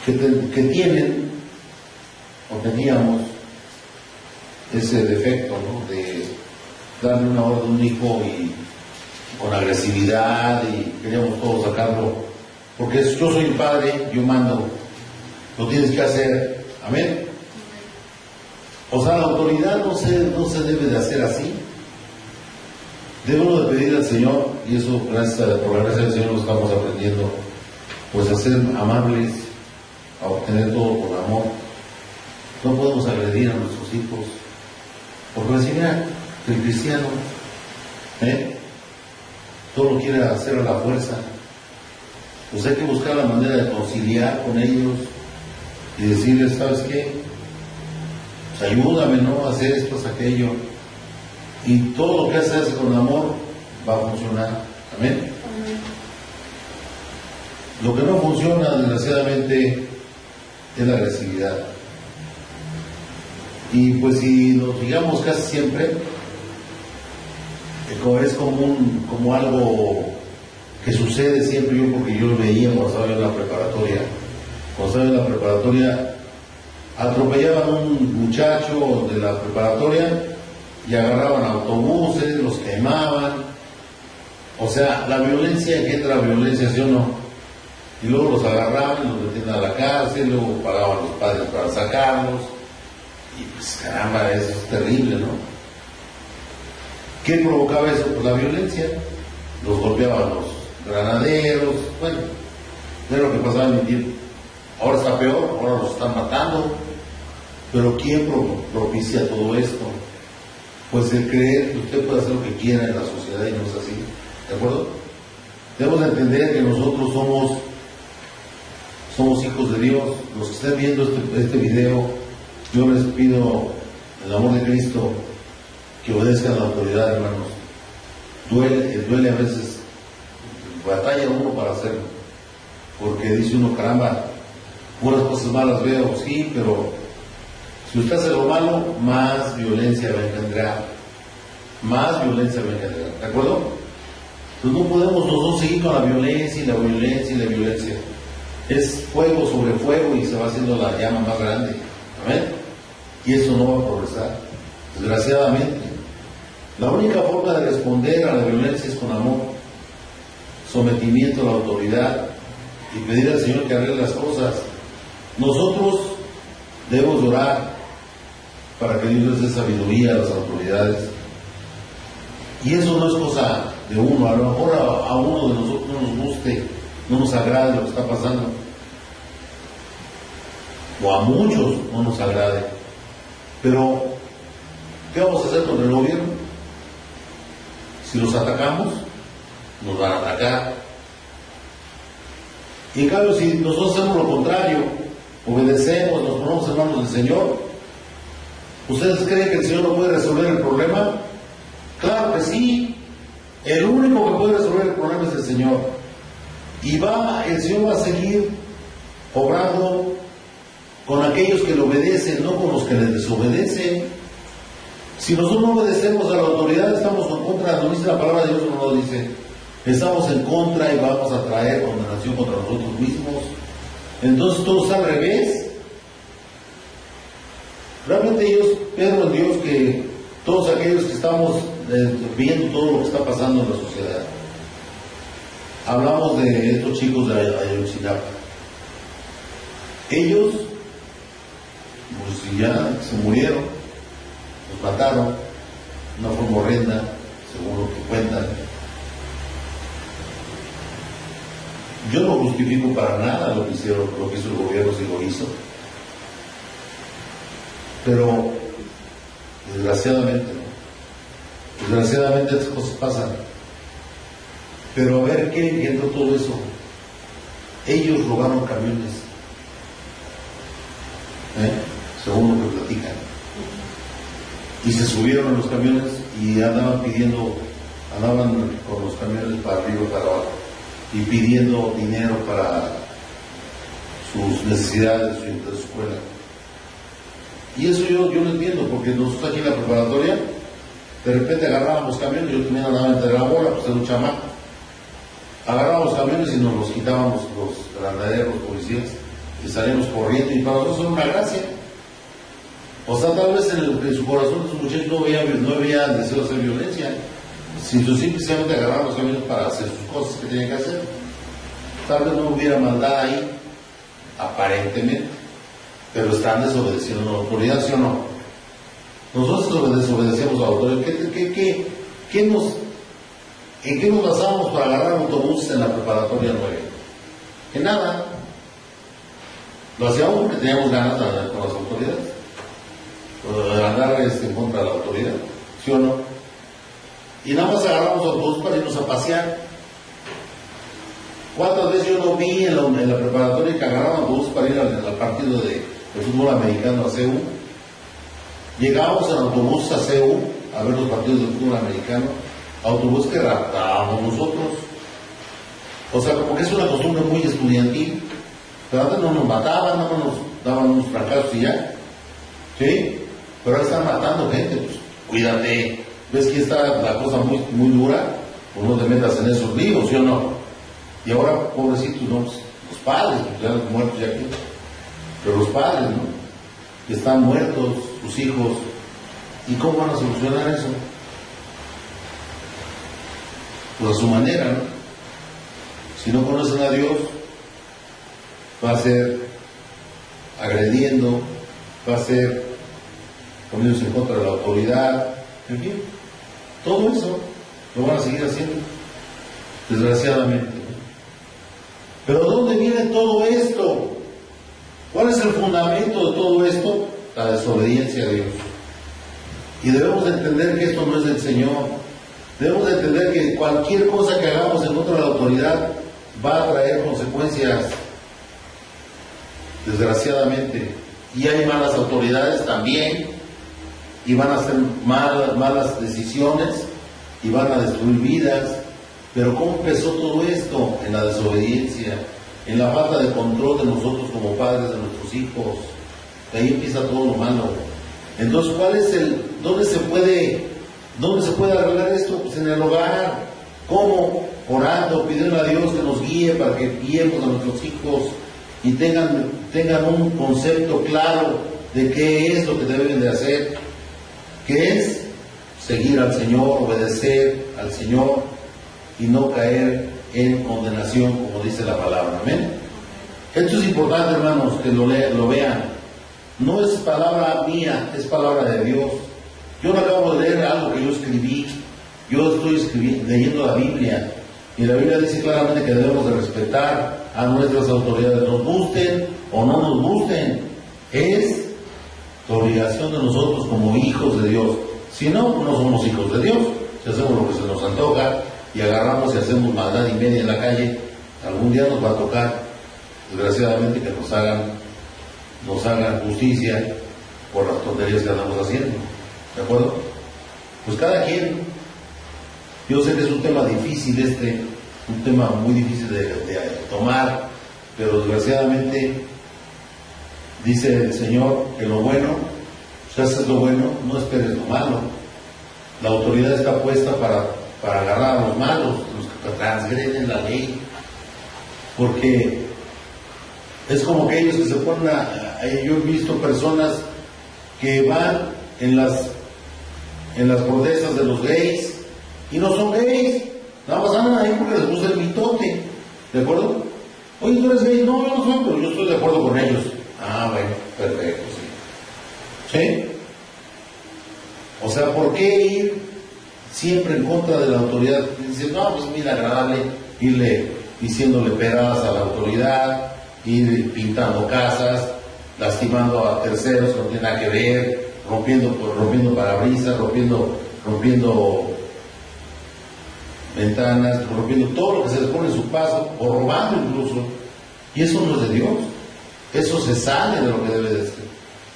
tienen o teníamos ese defecto, ¿no? De darle una orden a un hijo y con agresividad, y queríamos todos sacarlo, porque yo soy el padre, yo mando, lo tienes que hacer. Amén. O sea, la autoridad no se debe de hacer así. Debemos de pedir al Señor, y eso por la gracia del Señor lo estamos aprendiendo, pues a ser amables, a obtener todo con amor. No podemos agredir a nuestros hijos, porque decía el cristiano, todo lo quiere hacer a la fuerza. Pues hay que buscar la manera de conciliar con ellos y decirles, ¿sabes qué? Pues ayúdame, ¿no? A hacer esto, a aquello. Y todo lo que se hace con amor va a funcionar. Amén. Amén. Lo que no funciona, desgraciadamente, es la agresividad. Y pues si nos fijamos casi siempre, es como algo que sucede siempre. Porque yo lo veía cuando estaba en la preparatoria. Cuando estaba en la preparatoria, atropellaban a un muchacho de la preparatoria y agarraban autobuses, los quemaban. O sea, la violencia engendra violencia, ¿sí o no? Y luego los agarraban y los metían a la cárcel, luego pagaban los padres para sacarlos. Y pues caramba, eso es terrible, ¿no? ¿Qué provocaba eso? Pues la violencia. Los golpeaban los granaderos, bueno, era lo que pasaba en mi tiempo. Ahora está peor, ahora los están matando. Pero ¿quién propicia todo esto? Pues el creer que usted puede hacer lo que quiera en la sociedad, y no es así. ¿De acuerdo? Debemos entender que nosotros somos hijos de Dios. Los que estén viendo este video, yo les pido, en el amor de Cristo, que obedezcan a la autoridad, hermanos. Duele a veces batalla uno para hacerlo, porque dice uno, caramba, puras cosas malas veo, sí, pero si usted hace lo malo, más violencia va a engendrar, ¿de acuerdo? Entonces no podemos nosotros seguir con la violencia y la violencia y la violencia. Es fuego sobre fuego y se va haciendo la llama más grande. ¿Amén? Y eso no va a progresar. Desgraciadamente. La única forma de responder a la violencia es con amor, sometimiento a la autoridad y pedir al Señor que arregle las cosas. Nosotros debemos orar para que Dios les dé sabiduría a las autoridades. Y eso no es cosa de uno. A lo mejor a uno de nosotros no nos guste, no nos agrade lo que está pasando, o a muchos no nos agrade, pero ¿qué vamos a hacer con el gobierno? Si los atacamos, nos van a atacar. Y en cambio, si nosotros hacemos lo contrario, obedecemos, nos ponemos en manos del Señor, ¿ustedes creen que el Señor no puede resolver el problema? Claro que sí. El único que puede resolver el problema es el Señor. Y el Señor va a seguir obrando con aquellos que le obedecen, no con los que le desobedecen. Si nosotros no obedecemos a la autoridad, estamos en contra, no dice la palabra de Dios, no lo dice. Estamos en contra y vamos a traer condenación contra nosotros mismos. Entonces todo está al revés. Realmente yo espero en Dios que todos aquellos que estamos viendo todo lo que está pasando en la sociedad, hablamos de estos chicos de Ayotzinapa, ellos, pues ya se murieron, los mataron de una forma horrenda, según lo que cuentan. Yo no justifico para nada lo que hizo el gobierno, si lo hizo, pero desgraciadamente estas cosas pasan. Pero a ver qué engendró todo eso. Ellos robaron camiones, según lo que platican, y se subieron a los camiones y andaban con los camiones para arriba y para abajo y pidiendo dinero para sus necesidades de su escuela. Y eso yo lo entiendo, porque nosotros aquí en la preparatoria de repente agarrábamos camiones. Yo también andaba entre la bola, pues era un chamaco. Agarrábamos camiones y nos los quitábamos los grandaderos, los policías, y salíamos corriendo, y para nosotros era una gracia. O sea, tal vez en su corazón de sus muchachos no había deseo de hacer violencia, sino simplemente agarraban los camiones para hacer sus cosas que tenían que hacer. Tal vez no hubiera maldad ahí, aparentemente, pero están desobedeciendo a la autoridad, ¿sí o no? Nosotros desobedecemos a la autoridad. ¿En qué nos basamos para agarrar autobuses en la preparatoria 9? En nada. Lo hacíamos porque teníamos ganas de andar con las autoridades, de andar en contra de la autoridad, ¿sí o no? Y nada más agarramos autobuses para irnos a pasear. ¿Cuántas veces yo no vi en la preparatoria que agarraban autobuses para ir al partido de fútbol americano a CEU? Llegábamos en autobús a CEU a ver los partidos de fútbol americano, autobús que raptábamos nosotros. O sea, como que es una costumbre muy estudiantil. Pero antes no nos mataban, no nos daban unos fracasos y ya. ¿Sí? Pero ahora están matando gente, pues cuídate. ¿Ves que está la cosa muy, muy dura? Pues no te metas en esos líos, ¿sí o no? Y ahora, pobrecitos, ¿no? Pues, los padres, ya muertos ya aquí. Pero los padres, ¿no? Que están muertos, sus hijos. ¿Y cómo van a solucionar eso? Pues a su manera, ¿no? Si no conocen a Dios, va a ser agrediendo, va a ser poniéndose en contra de la autoridad, en fin, todo eso lo van a seguir haciendo, desgraciadamente. Pero ¿dónde viene todo esto? ¿Cuál es el fundamento de todo esto? La desobediencia a Dios. Y debemos de entender que esto no es del Señor. Debemos de entender que cualquier cosa que hagamos en contra de la autoridad va a traer consecuencias, desgraciadamente. Y hay malas autoridades también, y van a hacer malas decisiones, y van a destruir vidas. Pero ¿cómo empezó todo esto? En la desobediencia, en la falta de control de nosotros como padres de nuestros hijos. De ahí empieza todo lo malo. Entonces, ¿dónde se puede arreglar esto? Pues en el hogar. ¿Cómo? Orando, pidiendo a Dios que nos guíe para que guiemos a nuestros hijos y tengan un concepto claro de qué es lo que deben de hacer, que es seguir al Señor, obedecer al Señor y no caer en condenación, como dice la palabra. Amén. Esto es importante, hermanos, que lo vean. No es palabra mía, es palabra de Dios. Yo no acabo de leer algo que yo escribí. Yo estoy leyendo la Biblia. Y la Biblia dice claramente que debemos de respetar a nuestras autoridades, nos gusten o no nos gusten. Es obligación de nosotros como hijos de Dios. Si no, no somos hijos de Dios. Si hacemos lo que se nos antoja y agarramos y hacemos maldad y media en la calle, algún día nos va a tocar, desgraciadamente, que nos hagan justicia por las tonterías que andamos haciendo. ¿De acuerdo? Pues cada quien. Yo sé que es un tema difícil un tema muy difícil de tomar, pero desgraciadamente dice el Señor que lo bueno, si haces lo bueno, no esperes lo malo. La autoridad está puesta para agarrar a los malos, los que transgreden la ley, porque es como aquellos que se ponen yo he visto personas que van en las protestas de los gays, y no son gays, nada más andan ahí porque les gusta el mitote, ¿de acuerdo? Oye, ¿tú eres gay? No, yo no soy, pero yo estoy de acuerdo con ellos. Ah, bueno, perfecto, sí. ¿Sí? O sea, ¿por qué ir siempre en contra de la autoridad? Dicen, no, pues mira, agradable irle diciéndole pedradas a la autoridad, ir pintando casas, lastimando a terceros que no tienen nada que ver, rompiendo parabrisas, rompiendo ventanas, rompiendo todo lo que se les pone en su paso, o robando incluso. Y eso no es de Dios. Eso se sale de lo que debe de ser.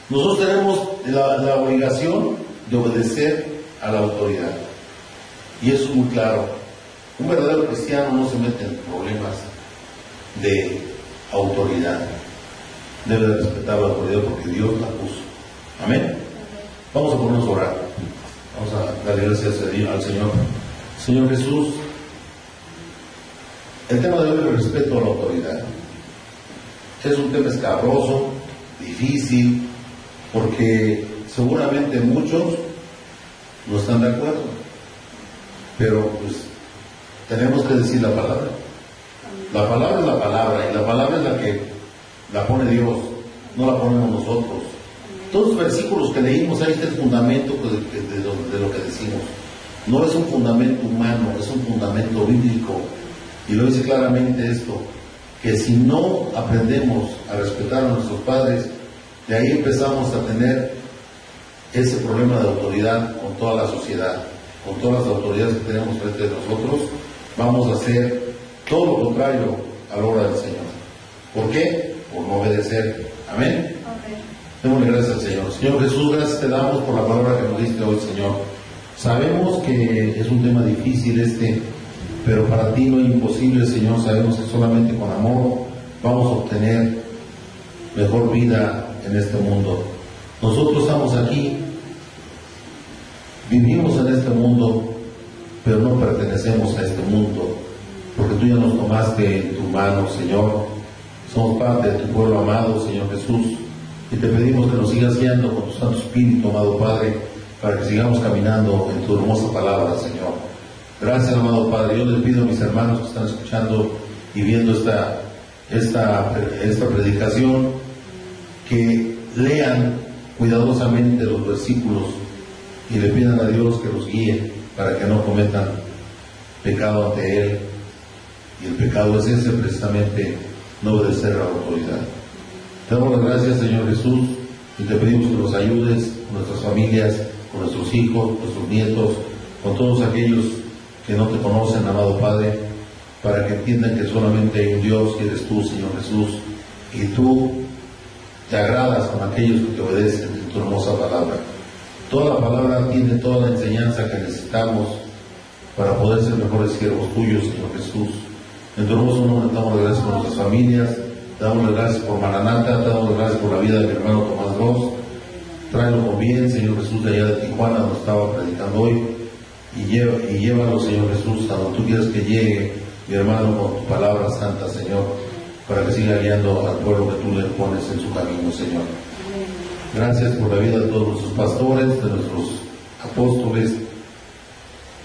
Nosotros tenemos la obligación de obedecer a la autoridad. Y eso es muy claro. Un verdadero cristiano no se mete en problemas de autoridad. Debe de respetar la autoridad porque Dios la puso. Amén. Vamos a ponernos a orar. Vamos a darle gracias al Señor. Señor Jesús, el tema de hoy es el respeto a la autoridad. Es un tema escabroso, difícil, porque seguramente muchos no están de acuerdo, pero pues tenemos que decir la palabra. La palabra es la palabra, y la palabra es la que la pone Dios, no la ponemos nosotros. Todos los versículos que leímos, ahí está el fundamento de lo que decimos. No es un fundamento humano, es un fundamento bíblico. Y lo dice claramente esto, que si no aprendemos a respetar a nuestros padres, de ahí empezamos a tener ese problema de autoridad con toda la sociedad, con todas las autoridades que tenemos frente de nosotros. Vamos a hacer todo lo contrario a la obra del Señor. ¿Por qué? Por no obedecer. Amén. Démosle gracias al Señor. Señor Jesús, gracias te damos por la palabra que nos diste hoy, Señor. Sabemos que es un tema difícil pero para ti no es imposible, Señor. Sabemos que solamente con amor vamos a obtener mejor vida en este mundo. Nosotros estamos aquí, vivimos en este mundo, pero no pertenecemos a este mundo, porque tú ya nos tomaste en tu mano, Señor. Somos parte de tu pueblo amado, Señor Jesús, y te pedimos que nos sigas guiando con tu Santo Espíritu, amado Padre, para que sigamos caminando en tu hermosa palabra, Señor. Gracias, amado Padre. Yo les pido a mis hermanos que están escuchando y viendo esta predicación, que lean cuidadosamente los versículos y le pidan a Dios que los guíe para que no cometan pecado ante Él. Y el pecado es ese, precisamente, no obedecer a la autoridad. Te damos las gracias, Señor Jesús, y te pedimos que nos ayudes con nuestras familias, con nuestros hijos, nuestros nietos, con todos aquellos que no te conocen, amado Padre, para que entiendan que solamente hay un Dios y eres tú, Señor Jesús, y tú te agradas con aquellos que te obedecen en tu hermosa palabra. Toda la palabra tiene toda la enseñanza que necesitamos para poder ser mejores siervos tuyos, Señor Jesús. En tu hermoso nombre te damos las gracias por nuestras familias, te damos las gracias por Maranata, te damos las gracias por la vida de mi hermano Tomás Ross. Tráelo con bien, Señor Jesús, de allá de Tijuana, donde estaba predicando hoy, y llévalo, Señor Jesús, a donde tú quieras que llegue, mi hermano, con tu palabra santa, Señor, para que siga guiando al pueblo que tú le pones en su camino, Señor. Gracias por la vida de todos nuestros pastores, de nuestros apóstoles,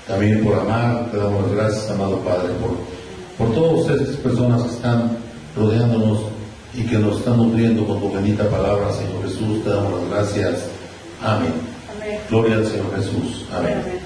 también por amar. Te damos las gracias, amado Padre, por todas estas personas que están rodeándonos y que nos están nutriendo con tu bendita palabra, Señor Jesús. Te damos las gracias. Amén. Amén. Gloria al Señor Jesús. Amén. Amén.